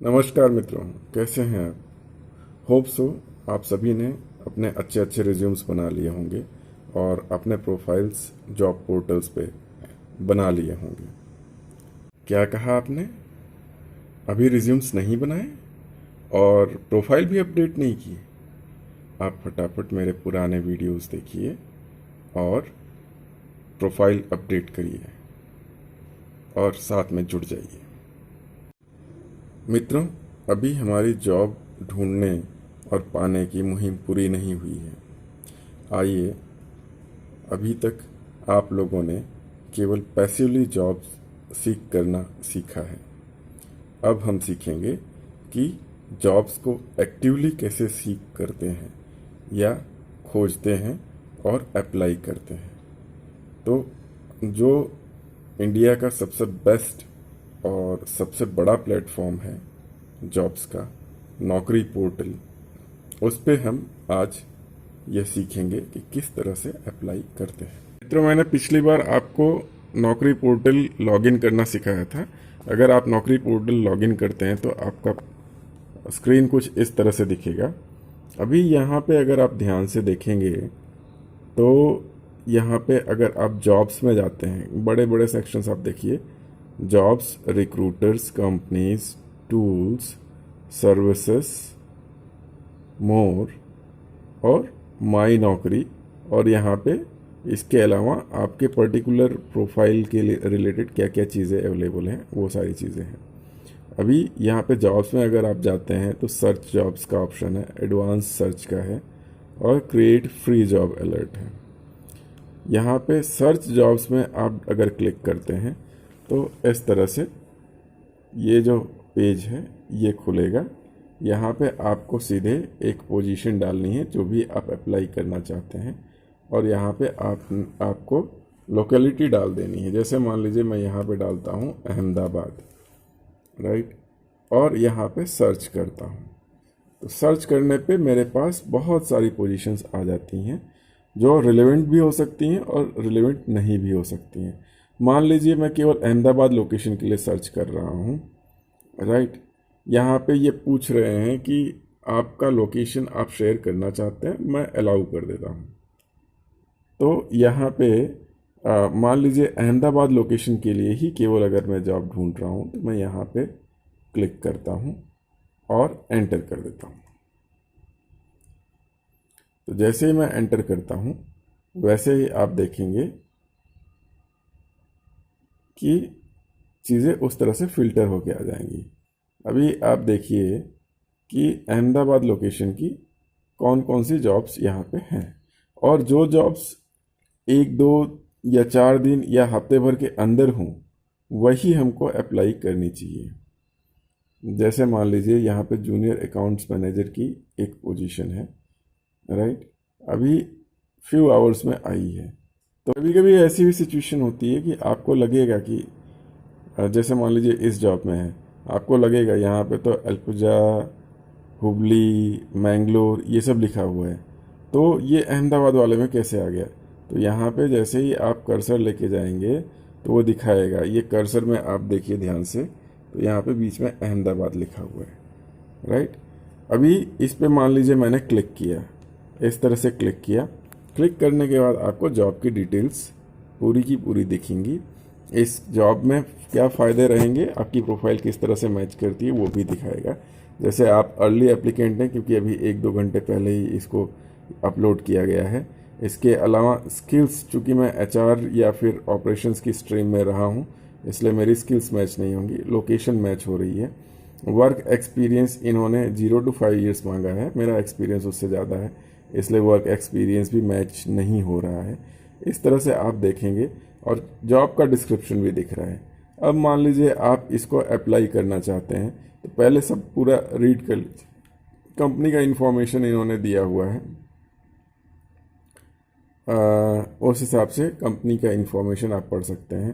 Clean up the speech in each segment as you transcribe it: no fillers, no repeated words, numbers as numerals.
नमस्कार मित्रों, कैसे हैं आप। होप सो आप सभी ने अपने अच्छे अच्छे रिज्यूम्स बना लिए होंगे और अपने प्रोफाइल्स जॉब पोर्टल्स पे बना लिए होंगे। क्या कहा आपने? अभी रिज्यूम्स नहीं बनाए और प्रोफाइल भी अपडेट नहीं की? आप फटाफट मेरे पुराने वीडियोस देखिए और प्रोफाइल अपडेट करिए और साथ में जुड़ जाइए। मित्रों, अभी हमारी जॉब ढूंढने और पाने की मुहिम पूरी नहीं हुई है। आइए, अभी तक आप लोगों ने केवल पैसिवली जॉब सीख करना सीखा है। अब हम सीखेंगे कि जॉब्स को एक्टिवली कैसे सीख करते हैं या खोजते हैं और अप्लाई करते हैं। तो जो इंडिया का सबसे बेस्ट और सबसे बड़ा प्लेटफॉर्म है जॉब्स का, नौकरी पोर्टल, उस पे हम आज यह सीखेंगे कि किस तरह से अप्लाई करते हैं। मित्रों, मैंने पिछली बार आपको नौकरी पोर्टल लॉगिन करना सिखाया था। अगर आप नौकरी पोर्टल लॉगिन करते हैं तो आपका स्क्रीन कुछ इस तरह से दिखेगा। अभी यहाँ पे अगर आप ध्यान से देखेंगे तो यहाँ पे अगर आप जॉब्स में जाते हैं, बड़े बड़े सेक्शंस आप देखिए, jobs, recruiters, companies, tools, services, more और माई नौकरी, और यहाँ पे इसके अलावा आपके पर्टिकुलर प्रोफाइल के लिए रिलेटेड क्या क्या चीज़ें अवेलेबल हैं वो सारी चीज़ें हैं। अभी यहाँ पे जॉब्स में अगर आप जाते हैं तो सर्च जॉब्स का ऑप्शन है, एडवांस सर्च का है और क्रिएट फ्री जॉब अलर्ट है। यहाँ पे सर्च जॉब्स में आप अगर क्लिक करते हैं तो इस तरह से ये जो पेज है ये खुलेगा। यहाँ पे आपको सीधे एक पोजीशन डालनी है जो भी आप अप्लाई करना चाहते हैं, और यहाँ पे आपको लोकेलिटी डाल देनी है। जैसे मान लीजिए मैं यहाँ पे डालता हूँ अहमदाबाद, राइट, और यहाँ पे सर्च करता हूँ। तो सर्च करने पे मेरे पास बहुत सारी पोजीशंस आ जाती हैं जो रिलेवेंट भी हो सकती हैं और रिलेवेंट नहीं भी हो सकती हैं। मान लीजिए मैं केवल अहमदाबाद लोकेशन के लिए सर्च कर रहा हूँ, राइट। यहाँ पे ये पूछ रहे हैं कि आपका लोकेशन आप शेयर करना चाहते हैं, मैं अलाउ कर देता हूँ। तो यहाँ पे मान लीजिए अहमदाबाद लोकेशन के लिए ही केवल अगर मैं जॉब ढूंढ रहा हूँ तो मैं यहाँ पे क्लिक करता हूँ और एंटर कर देता हूँ। तो जैसे ही मैं एंटर करता हूँ वैसे ही आप देखेंगे कि चीज़ें उस तरह से फिल्टर होके आ जाएंगी। अभी आप देखिए कि अहमदाबाद लोकेशन की कौन कौन सी जॉब्स यहाँ पे हैं, और जो जॉब्स 1, 2 या 4 दिन या हफ्ते भर के अंदर हों वही हमको अप्लाई करनी चाहिए। जैसे मान लीजिए यहाँ पे जूनियर अकाउंट्स मैनेजर की एक पोजीशन है, राइट, अभी फ्यू आवर्स में आई है। तो कभी कभी ऐसी भी सिचुएशन होती है कि आपको लगेगा कि जैसे मान लीजिए इस जॉब में है, आपको लगेगा यहाँ पे तो अल्पुजा, हुबली, मैंगलोर ये सब लिखा हुआ है, तो ये अहमदाबाद वाले में कैसे आ गया। तो यहाँ पे जैसे ही आप कर्सर लेके जाएंगे तो वो दिखाएगा। ये कर्सर में आप देखिए ध्यान से, तो यहाँ पे बीच में अहमदाबाद लिखा हुआ है, राइट। अभी इस पे मान लीजिए मैंने क्लिक किया, इस तरह से क्लिक किया। क्लिक करने के बाद आपको जॉब की डिटेल्स पूरी की पूरी दिखेंगी। इस जॉब में क्या फ़ायदे रहेंगे, आपकी प्रोफाइल किस तरह से मैच करती है वो भी दिखाएगा। जैसे आप अर्ली एप्लीकेंट हैं क्योंकि अभी 1-2 घंटे पहले ही इसको अपलोड किया गया है। इसके अलावा स्किल्स, चूँकि मैं एचआर या फिर ऑपरेशंस की स्ट्रीम में रहा हूँ इसलिए मेरी स्किल्स मैच नहीं होंगी, लोकेशन मैच हो रही है। वर्क एक्सपीरियंस इन्होंने 0 to 5 ईयर्स मांगा है, मेरा एक्सपीरियंस उससे ज़्यादा है इसलिए वर्क एक्सपीरियंस भी मैच नहीं हो रहा है। इस तरह से आप देखेंगे और जॉब का डिस्क्रिप्शन भी दिख रहा है। अब मान लीजिए आप इसको अप्लाई करना चाहते हैं तो पहले सब पूरा रीड कर लीजिए। कंपनी का इन्फॉर्मेशन इन्होंने दिया हुआ है, उस हिसाब से कंपनी का इन्फॉर्मेशन आप पढ़ सकते हैं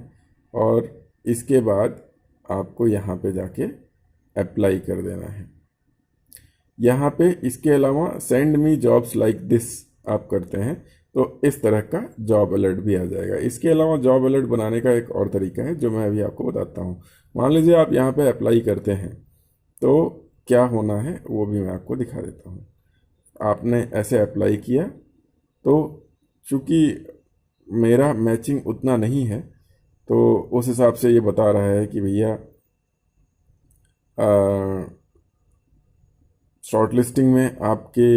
और इसके बाद आपको यहाँ पे जाके अप्लाई कर देना है। यहाँ पे इसके अलावा send me jobs like this आप करते हैं तो इस तरह का जॉब अलर्ट भी आ जाएगा। इसके अलावा जॉब अलर्ट बनाने का एक और तरीका है जो मैं अभी आपको बताता हूँ। मान लीजिए आप यहाँ पे अप्लाई करते हैं तो क्या होना है वो भी मैं आपको दिखा देता हूँ। आपने ऐसे अप्लाई किया तो चूँकि मेरा मैचिंग उतना नहीं है तो उस हिसाब से ये बता रहा है कि भैया शॉर्ट लिस्टिंग में आपके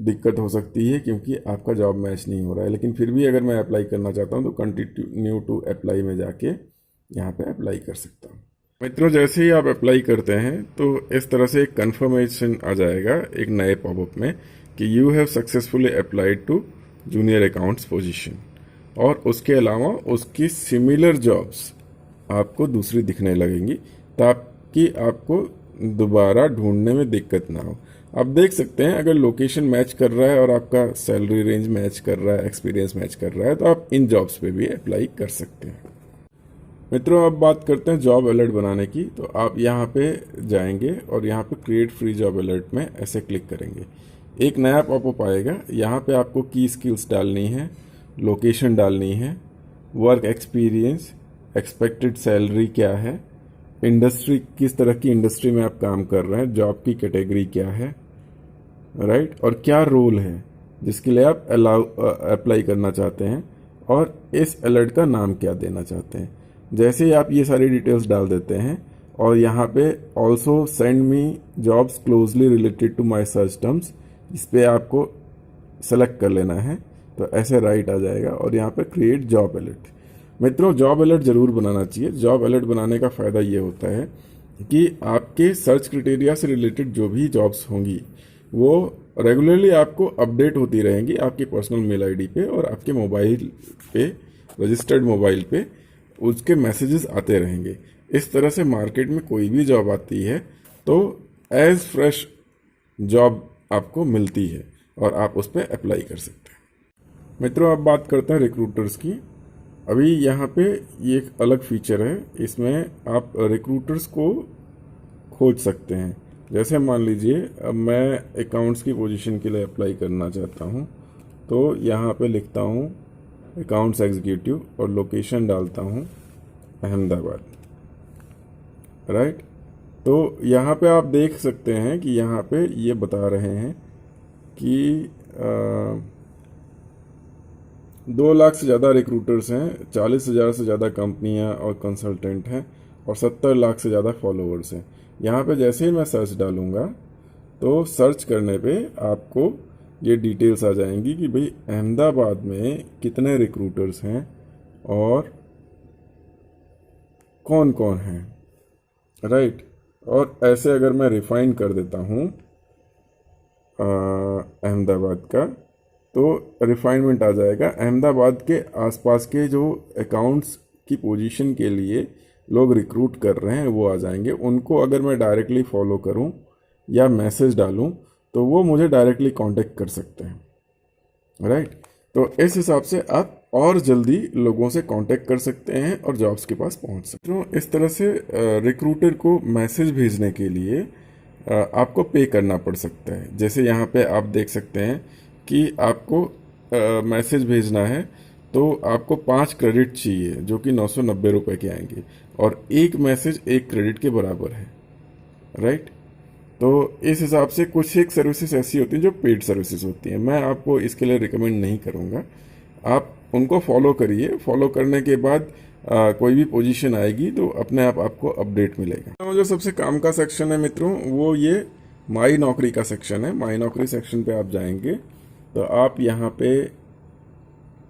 दिक्कत हो सकती है क्योंकि आपका जॉब मैच नहीं हो रहा है। लेकिन फिर भी अगर मैं अप्लाई करना चाहता हूँ तो कंटिन्यू टू अप्लाई में जाके यहाँ पे अप्लाई कर सकता हूँ। मित्रों, जैसे ही आप अप्लाई करते हैं तो इस तरह से एक कन्फर्मेशन आ जाएगा एक नए पॉपअप में कि you have successfully applied to junior accounts position, और उसके अलावा उसकी सिमिलर जॉब्स आपको दूसरी दिखने लगेंगी ताकि आपको दोबारा ढूंढने में दिक्कत ना हो। आप देख सकते हैं अगर लोकेशन मैच कर रहा है और आपका सैलरी रेंज मैच कर रहा है, एक्सपीरियंस मैच कर रहा है, तो आप इन जॉब्स पे भी अप्लाई कर सकते हैं। मित्रों, अब बात करते हैं जॉब अलर्ट बनाने की। तो आप यहाँ पे जाएंगे और यहाँ पे क्रिएट फ्री जॉब अलर्ट में ऐसे क्लिक करेंगे। एक नया पॉपअप आएगा। यहाँ पे आपको की स्किल्स डालनी है, लोकेशन डालनी है, वर्क एक्सपीरियंस, एक्सपेक्टेड सैलरी क्या है, इंडस्ट्री किस तरह की इंडस्ट्री में आप काम कर रहे हैं, जॉब की कैटेगरी क्या है, राइट, और क्या रोल है जिसके लिए आप अप्लाई करना चाहते हैं, और इस अलर्ट का नाम क्या देना चाहते हैं। जैसे ही आप ये सारी डिटेल्स डाल देते हैं और यहाँ पे also send me jobs closely related to my search terms, इस पर आपको सेलेक्ट कर लेना है, तो ऐसे राइट आ जाएगा और यहाँ पे क्रिएट जॉब अलर्ट। मित्रों, जॉब अलर्ट जरूर बनाना चाहिए। जॉब अलर्ट बनाने का फ़ायदा ये होता है कि आपके सर्च क्राइटेरिया से रिलेटेड जो भी जॉब्स होंगी वो रेगुलरली आपको अपडेट होती रहेंगी आपकी पर्सनल मेल आईडी पे और आपके मोबाइल पे, रजिस्टर्ड मोबाइल पे उसके मैसेजेस आते रहेंगे। इस तरह से मार्केट में कोई भी जॉब आती है तो एज फ्रेश जॉब आपको मिलती है और आप उस पर अप्लाई कर सकते हैं। मित्रों, अब बात करते हैं रिक्रूटर्स की। अभी यहाँ पे ये एक अलग फीचर है, इसमें आप रिक्रूटर्स को खोज सकते हैं। जैसे मान लीजिए अब मैं अकाउंट्स की पोजीशन के लिए अप्लाई करना चाहता हूँ, तो यहाँ पे लिखता हूँ अकाउंट्स एग्जीक्यूटिव और लोकेशन डालता हूँ अहमदाबाद, राइट। तो यहाँ पे आप देख सकते हैं कि यहाँ पे ये बता रहे हैं कि 2 लाख से ज़्यादा रिक्रूटर्स हैं, 40,000 से ज़्यादा कंपनियां और कंसल्टेंट हैं और 70 लाख से ज़्यादा फॉलोअर्स हैं। यहाँ पे जैसे ही मैं सर्च डालूंगा तो सर्च करने पे आपको ये डिटेल्स आ जाएंगी कि भाई अहमदाबाद में कितने रिक्रूटर्स हैं और कौन कौन हैं, राइट। और ऐसे अगर मैं रिफाइन कर देता हूँ अहमदाबाद का, तो रिफाइनमेंट आ जाएगा। अहमदाबाद के आसपास के जो अकाउंट्स की पोजीशन के लिए लोग रिक्रूट कर रहे हैं वो आ जाएंगे। उनको अगर मैं डायरेक्टली फॉलो करूं या मैसेज डालूं तो वो मुझे डायरेक्टली कांटेक्ट कर सकते हैं, राइट। तो इस हिसाब से आप और जल्दी लोगों से कांटेक्ट कर सकते हैं और जॉब्स के पास पहुंच सकते हैं। तो इस तरह से रिक्रूटर को मैसेज भेजने के लिए आपको पे करना पड़ सकता है। जैसे यहाँ पे आप देख सकते हैं कि आपको मैसेज भेजना है तो आपको 5 क्रेडिट चाहिए जो कि 990 रुपये के आएंगे, और एक मैसेज 1 क्रेडिट के बराबर है, राइट। तो इस हिसाब से कुछ एक सर्विसेज ऐसी होती हैं जो पेड सर्विसेज होती हैं। मैं आपको इसके लिए रिकमेंड नहीं करूँगा। आप उनको फॉलो करिए। फॉलो करने के बाद कोई भी पोजीशन आएगी तो अपने आप आपको अपडेट मिलेगा। जो सबसे काम का सेक्शन है मित्रों वो ये माई नौकरी का सेक्शन है। माई नौकरी सेक्शन पे आप जाएंगे तो आप यहाँ पे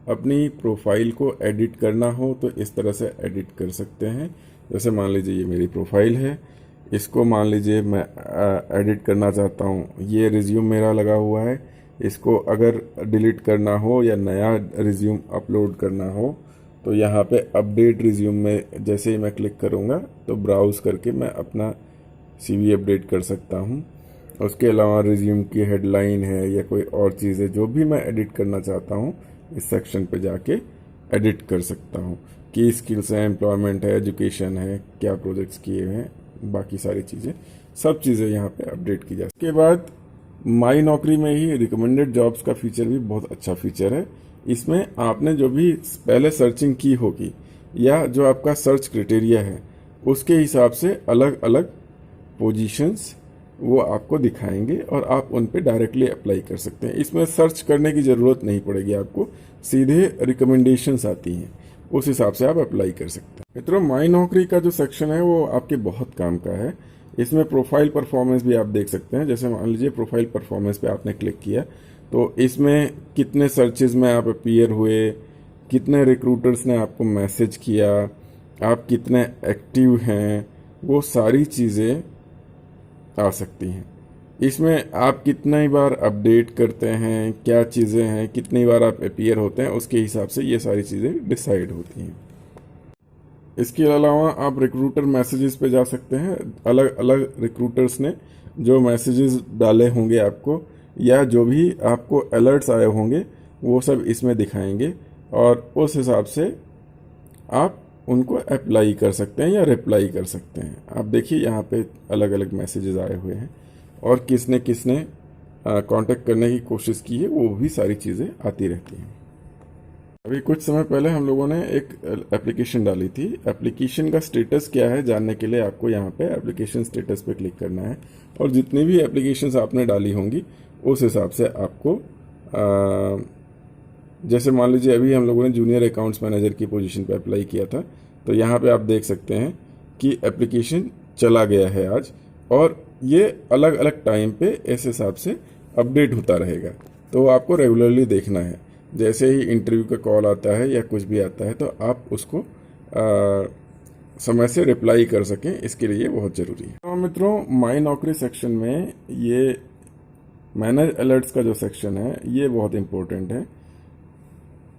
अपनी प्रोफाइल को एडिट करना हो तो इस तरह से एडिट कर सकते हैं। जैसे मान लीजिए ये मेरी प्रोफाइल है, इसको मान लीजिए मैं एडिट करना चाहता हूँ। ये रिज्यूम मेरा लगा हुआ है, इसको अगर डिलीट करना हो या नया रिज्यूम अपलोड करना हो तो यहाँ पे अपडेट रिज्यूम में जैसे ही मैं क्लिक करूँगा तो ब्राउज़ करके मैं अपना CV अपडेट कर सकता हूँ। उसके अलावा रिज्यूम की हेडलाइन है या कोई और चीज़ है जो भी मैं एडिट करना चाहता हूँ इस सेक्शन पे जाके एडिट कर सकता हूँ। की स्किल्स हैं, एम्प्लॉयमेंट है, एजुकेशन है, क्या प्रोजेक्ट्स किए हैं, बाकी सारी चीज़ें, सब चीज़ें यहाँ पे अपडेट की जा सकती है। उसके बाद माई नौकरी में ही रिकमेंडेड जॉब्स का फीचर भी बहुत अच्छा फीचर है। इसमें आपने जो भी पहले सर्चिंग की होगी या जो आपका सर्च क्राइटेरिया है उसके हिसाब से अलग अलग पोजीशंस वो आपको दिखाएंगे और आप उन पे डायरेक्टली अप्लाई कर सकते हैं। इसमें सर्च करने की ज़रूरत नहीं पड़ेगी आपको, सीधे रिकमेंडेशंस आती हैं, उस हिसाब से आप अप्लाई कर सकते हैं। मित्रों, माई नौकरी का जो सेक्शन है वो आपके बहुत काम का है। इसमें प्रोफाइल परफॉर्मेंस भी आप देख सकते हैं। जैसे मान लीजिए प्रोफाइल परफॉर्मेंस पे आपने क्लिक किया तो इसमें कितने सर्चेज में आप अपीयर हुए, कितने रिक्रूटर्स ने आपको मैसेज किया, आप कितने एक्टिव हैं, वो सारी चीज़ें आ सकती हैं। इसमें आप कितनी बार अपडेट करते हैं, क्या चीज़ें हैं, कितनी बार आप अपीयर होते हैं, उसके हिसाब से ये सारी चीज़ें डिसाइड होती हैं। इसके अलावा आप रिक्रूटर मैसेजेस पे जा सकते हैं। अलग अलग रिक्रूटर्स ने जो मैसेजेस डाले होंगे आपको, या जो भी आपको अलर्ट्स आए होंगे, वो सब इसमें दिखाएंगे और उस हिसाब से आप उनको अप्लाई कर सकते हैं या रिप्लाई कर सकते हैं। आप देखिए यहाँ पे अलग अलग मैसेजेस आए हुए हैं और किसने किसने कांटेक्ट करने की कोशिश की है, वो भी सारी चीज़ें आती रहती हैं। अभी कुछ समय पहले हम लोगों ने एक एप्लीकेशन डाली थी। एप्लीकेशन का स्टेटस क्या है जानने के लिए आपको यहाँ पे एप्लीकेशन स्टेटस पे क्लिक करना है और जितनी भी एप्लीकेशंस आपने डाली होंगी उस हिसाब से आपको जैसे मान लीजिए अभी हम लोगों ने जूनियर अकाउंट्स मैनेजर की पोजीशन पे अप्लाई किया था, तो यहाँ पे आप देख सकते हैं कि एप्लीकेशन चला गया है आज, और ये अलग अलग टाइम पे इस हिसाब से अपडेट होता रहेगा। तो आपको रेगुलरली देखना है। जैसे ही इंटरव्यू का कॉल आता है या कुछ भी आता है तो आप उसको समय से रिप्लाई कर सकें, इसके लिए बहुत ज़रूरी है। तो मित्रों, माई नौकरी सेक्शन में ये मैनेज अलर्ट्स का जो सेक्शन है ये बहुत इम्पोर्टेंट है।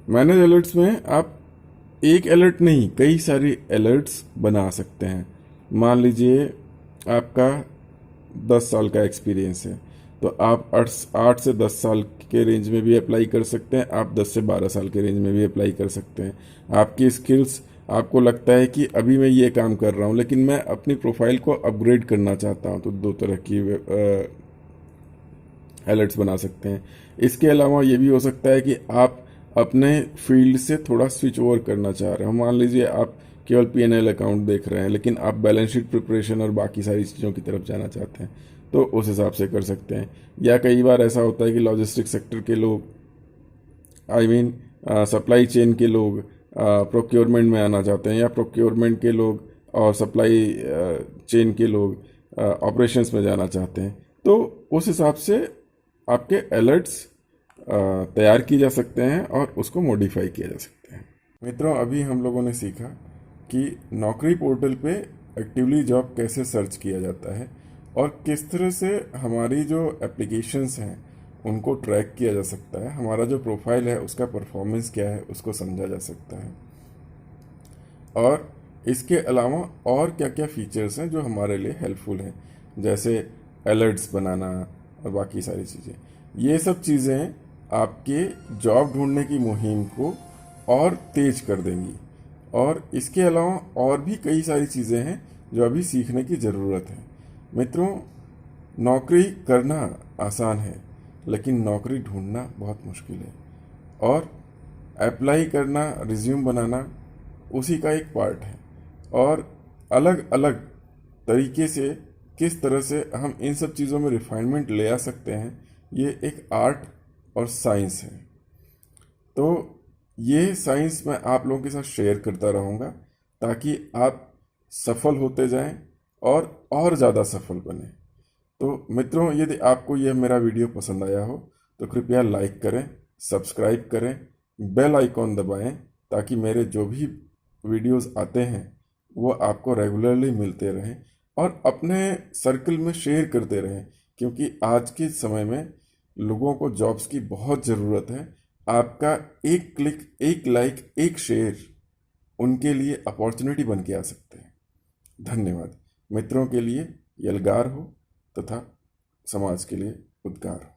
मैनेज अलर्ट्स में आप एक अलर्ट नहीं, कई सारी अलर्ट्स बना सकते हैं। मान लीजिए आपका 10 साल का एक्सपीरियंस है तो आप 8 से 10 साल के रेंज में भी अप्लाई कर सकते हैं, आप 10 से 12 साल के रेंज में भी अप्लाई कर सकते हैं। आपकी स्किल्स, आपको लगता है कि अभी मैं ये काम कर रहा हूँ लेकिन मैं अपनी प्रोफाइल को अपग्रेड करना चाहता हूँ, तो 2 तरह की अलर्ट्स बना सकते हैं। इसके अलावा ये भी हो सकता है कि आप अपने फील्ड से थोड़ा स्विच ओवर करना चाह रहे हो। मान लीजिए आप केवल P&L अकाउंट देख रहे हैं लेकिन आप बैलेंस शीट प्रिपरेशन और बाकी सारी चीज़ों की तरफ जाना चाहते हैं, तो उस हिसाब से कर सकते हैं। या कई बार ऐसा होता है कि लॉजिस्टिक सेक्टर के लोग, सप्लाई चेन के लोग प्रोक्योरमेंट में आना चाहते हैं, या प्रोक्योरमेंट के लोग और सप्लाई चेन के लोग ऑपरेशंस में जाना चाहते हैं। तो उस हिसाब से आपके अलर्ट्स तैयार किए जा सकते हैं और उसको मॉडिफाई किया जा सकता है। मित्रों, अभी हम लोगों ने सीखा कि नौकरी पोर्टल पे एक्टिवली जॉब कैसे सर्च किया जाता है और किस तरह से हमारी जो एप्लीकेशंस हैं उनको ट्रैक किया जा सकता है। हमारा जो प्रोफाइल है उसका परफॉर्मेंस क्या है उसको समझा जा सकता है, और इसके अलावा और क्या क्या फीचर्स हैं जो हमारे लिए हेल्पफुल हैं, जैसे अलर्ट्स बनाना और बाकी सारी चीज़ें। ये सब चीज़ें आपके जॉब ढूंढने की मुहिम को और तेज कर देंगी। और इसके अलावा और भी कई सारी चीज़ें हैं जो अभी सीखने की ज़रूरत है। मित्रों, नौकरी करना आसान है लेकिन नौकरी ढूंढना बहुत मुश्किल है, और अप्लाई करना, रिज्यूम बनाना उसी का एक पार्ट है। और अलग अलग तरीके से किस तरह से हम इन सब चीज़ों में रिफाइनमेंट ले आ सकते हैं, ये एक आर्ट और साइंस है। तो ये साइंस मैं आप लोगों के साथ शेयर करता रहूँगा ताकि आप सफल होते जाएं और ज़्यादा सफल बने। तो मित्रों, यदि आपको यह मेरा वीडियो पसंद आया हो तो कृपया लाइक करें, सब्सक्राइब करें, बेल आइकॉन दबाएं ताकि मेरे जो भी वीडियोस आते हैं वो आपको रेगुलरली मिलते रहें, और अपने सर्कल में शेयर करते रहें, क्योंकि आज के समय में लोगों को जॉब्स की बहुत ज़रूरत है। आपका एक क्लिक, एक लाइक, एक शेयर उनके लिए अपॉर्चुनिटी बन के आ सकते हैं। धन्यवाद। मित्रों के लिए यलगार हो तथा समाज के लिए उद्गार हो।